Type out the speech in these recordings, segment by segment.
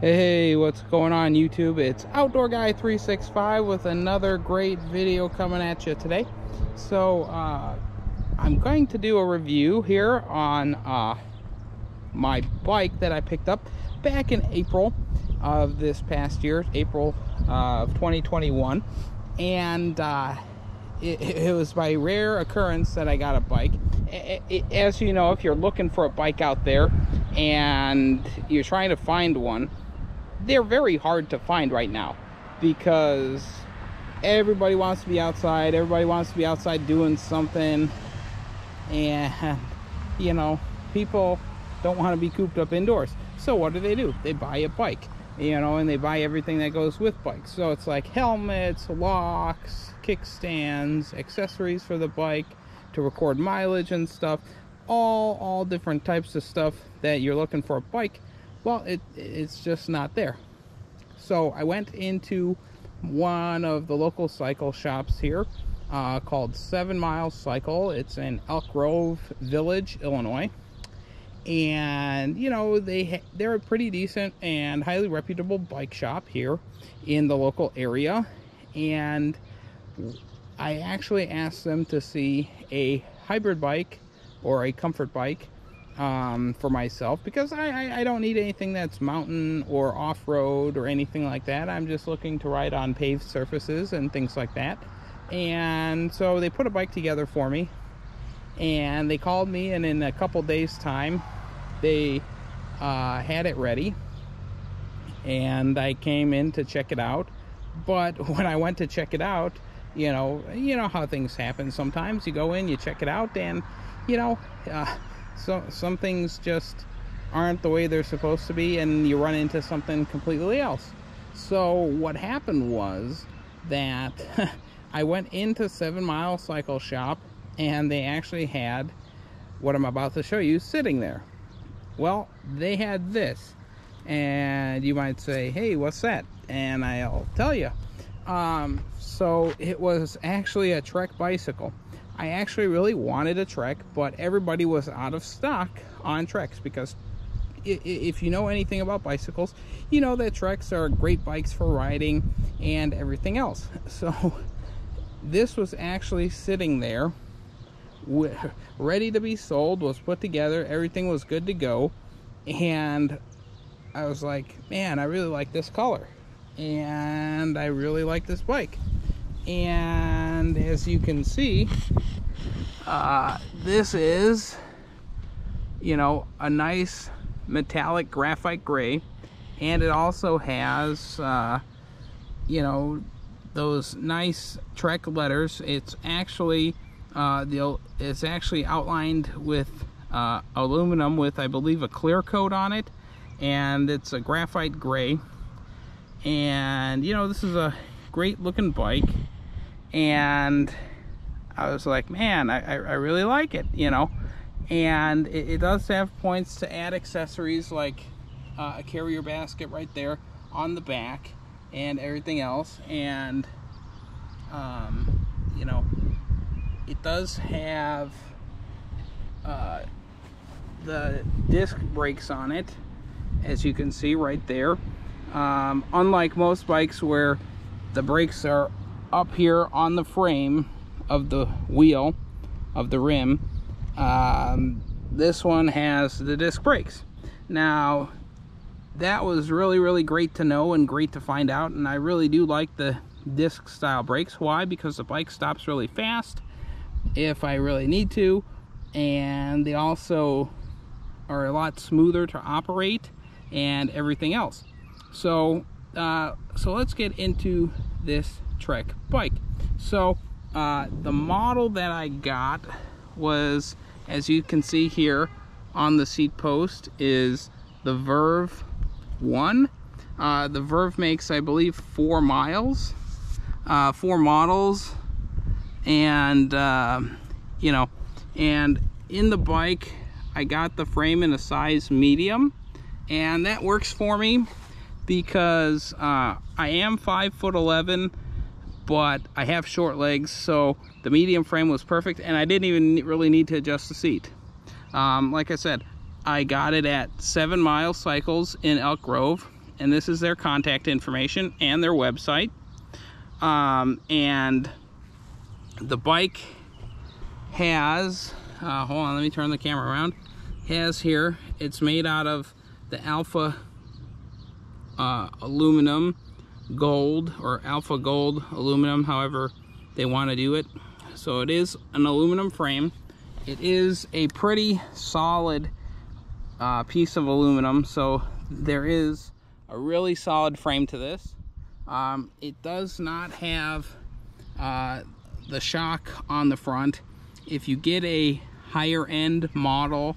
Hey, what's going on YouTube? It's Outdoor Guy 365 with another great video coming at you today. So I'm going to do a review here on my bike that I picked up back in April of this past year, April of 2021, and it was by rare occurrence that I got a bike. As you know, if you're looking for a bike out there and you're trying to find one, they're very hard to find right now because everybody wants to be outside. Everybody wants to be outside doing something, and you know, people don't want to be cooped up indoors. So what do? They buy a bike, you know, and they buy everything that goes with bikes. So it's like helmets, locks, kickstands, accessories for the bike to record mileage and stuff, all different types of stuff that you're looking for a bike. Well, it's just not there. So I went into one of the local cycle shops here called 7 Mile Cycle. It's in Elk Grove Village, Illinois. And, you know, they're a pretty decent and highly reputable bike shop here in the local area. And I actually asked them to see a hybrid bike or a comfort bike for myself, because I don't need anything that's mountain or off-road or anything like that. I'm just looking to ride on paved surfaces and things like that. And so they put a bike together for me, and they called me, and in a couple days time they had it ready, and I came in to check it out. But when I went to check it out, you know how things happen sometimes. You go in, you check it out, and you know, so some things just aren't the way they're supposed to be, and you run into something completely else. So what happened was that I went into 7 Mile Cycle Shop, and they actually had what I'm about to show you sitting there. Well, they had this, and you might say, hey, what's that? And I'll tell you. So it was actually a Trek bicycle. I actually really wanted a Trek, but everybody was out of stock on Treks, because if you know anything about bicycles, you know that Treks are great bikes for riding and everything else. So this was actually sitting there ready to be sold, was put together, everything was good to go, and I was like, man, I really like this color, and I really like this bike. And as you can see, this is, you know, a nice metallic graphite gray, and it also has you know, those nice Trek letters. It's actually outlined with aluminum with, I believe, a clear coat on it, and it's a graphite gray. And you know, this is a great looking bike, and I was like, man, I really like it, you know. And it does have points to add accessories like a carrier basket right there on the back and everything else. And you know, it does have the disc brakes on it, as you can see right there. Unlike most bikes where the brakes are up here on the frame of the wheel of the rim, this one has the disc brakes. Now that was really great to know and great to find out, and I really do like the disc style brakes. Why? Because the bike stops really fast if I really need to, and they also are a lot smoother to operate and everything else. So let's get into this Trek bike. So the model that I got was, as you can see here on the seat post, is the Verve 1. The Verve makes, I believe, 4 models, and you know, and in the bike I got the frame in a size medium, and that works for me because I am 5'11", but I have short legs, so the medium frame was perfect, and I didn't even really need to adjust the seat. Like I said, I got it at 7 Mile Cycles in Elk Grove, and this is their contact information and their website. And the bike has, hold on, let me turn the camera around. Has here, it's made out of the alpha aluminum gold, or alpha gold aluminum, however they want to do it. So it is an aluminum frame. It is a pretty solid piece of aluminum, so there is a really solid frame to this. It does not have the shock on the front. If you get a higher end model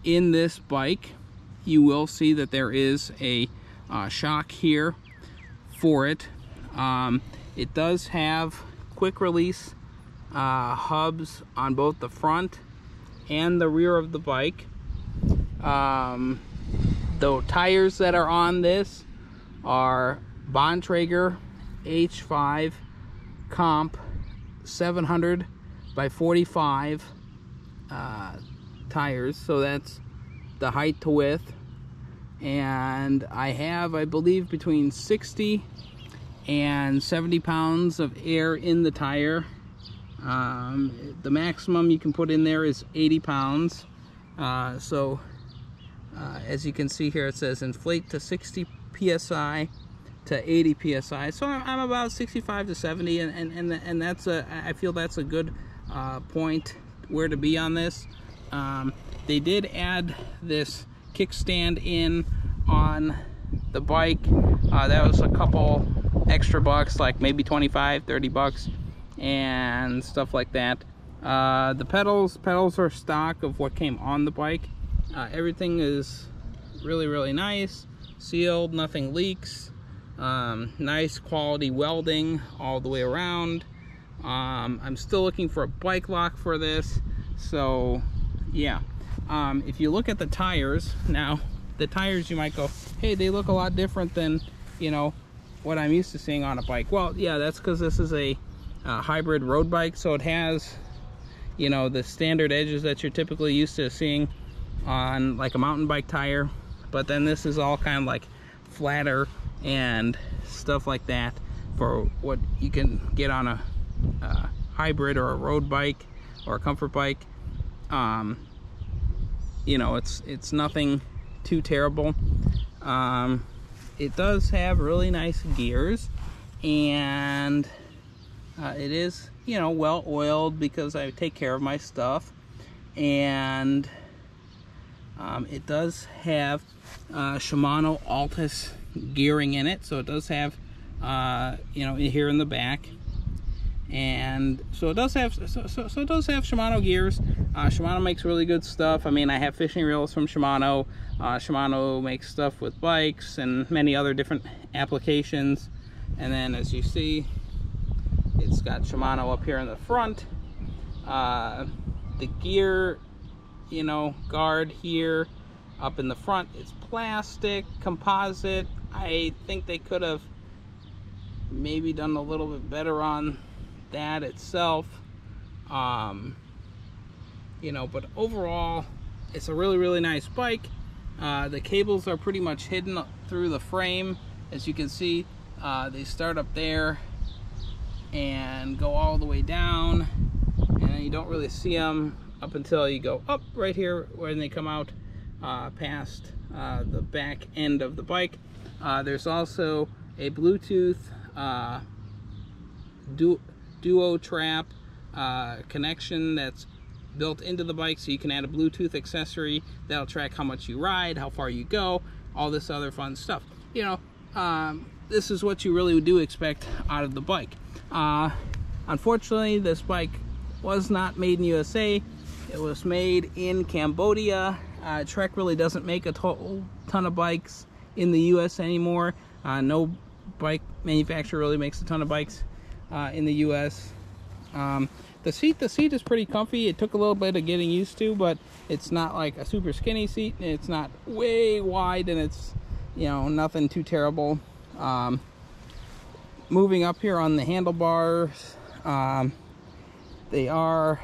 in this bike, you will see that there is a shock here for it. It does have quick release hubs on both the front and the rear of the bike. The tires that are on this are Bontrager H5 Comp 700 by 45 tires, so that's the height to width. And I have, I believe, between 60 and 70 pounds of air in the tire. The maximum you can put in there is 80 pounds. As you can see here, it says inflate to 60 psi to 80 psi. So I'm about 65 to 70, and that's I feel that's a good point where to be on this. They did add this kickstand in on the bike. That was a couple extra bucks, like maybe 25, 30 bucks and stuff like that. The pedals are stock of what came on the bike. Everything is really nice, sealed, nothing leaks. Nice quality welding all the way around. I'm still looking for a bike lock for this, so yeah. If you look at the tires now, the tires, you might go, hey, they look a lot different than, you know, what I'm used to seeing on a bike. Well, yeah, that's because this is a hybrid road bike, so it has, you know, the standard edges that you're typically used to seeing on like a mountain bike tire, but then this is all kind of like flatter and stuff like that for what you can get on a hybrid or a road bike or a comfort bike. You know, it's nothing too terrible. It does have really nice gears, and it is, you know, well oiled because I take care of my stuff. And it does have Shimano Altus gearing in it, so it does have you know, here in the back, and so it does have so it does have Shimano gears. Shimano makes really good stuff. I mean, I have fishing reels from Shimano. Shimano makes stuff with bikes and many other different applications. And then, as you see, it's got Shimano up here in the front. The gear, you know, guard here up in the front, it's plastic, composite. I think they could have maybe done a little bit better on that itself. You know, but overall, it's a really nice bike. The cables are pretty much hidden through the frame. As you can see, they start up there and go all the way down, and you don't really see them up until you go up right here when they come out past the back end of the bike. There's also a Bluetooth duo trap connection that's built into the bike, so you can add a Bluetooth accessory that'll track how much you ride, how far you go, all this other fun stuff. You know, this is what you really do expect out of the bike. Unfortunately, this bike was not made in USA. It was made in Cambodia. Trek really doesn't make a ton of bikes in the US anymore. No bike manufacturer really makes a ton of bikes in the US. The seat is pretty comfy. It took a little bit of getting used to, but it's not like a super skinny seat. It's not way wide, and it's, you know, nothing too terrible. Moving up here on the handlebars, they are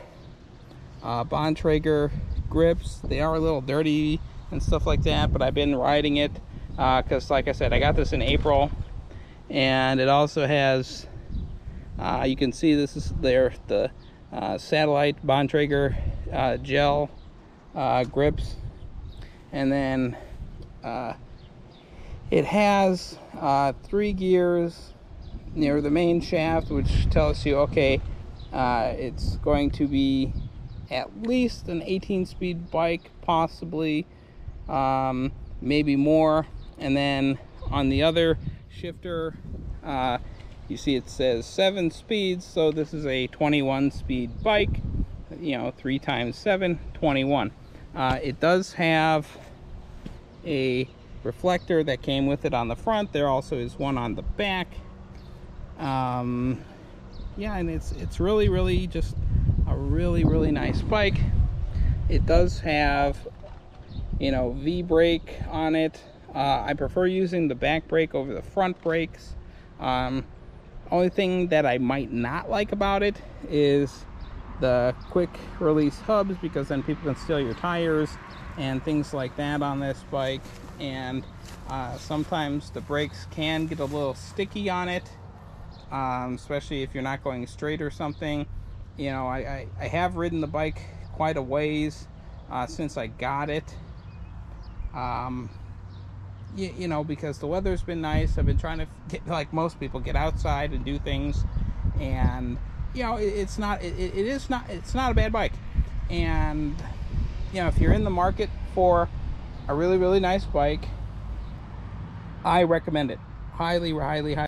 Bontrager grips. They are a little dirty and stuff like that, but I've been riding it because like I said, I got this in April, and it also has, you can see this is there, the satellite Bontrager gel grips, and then it has 3 gears near the main shaft, which tells you, okay, it's going to be at least an 18-speed bike, possibly maybe more. And then on the other shifter, you see it says 7 speeds, so this is a 21-speed bike. You know, 3 times 7, 21. It does have a reflector that came with it on the front. There also is one on the back. Yeah, and it's really just a really nice bike. It does have, you know, V brake on it. I prefer using the back brake over the front brakes. Only thing that I might not like about it is the quick release hubs, because then people can steal your tires and things like that on this bike. And sometimes the brakes can get a little sticky on it, especially if you're not going straight or something. You know, I have ridden the bike quite a ways since I got it. You know, because the weather's been nice. I've been trying to get, like most people, get outside and do things, and you know, it's not a bad bike. And you know, if you're in the market for a really nice bike, I recommend it highly.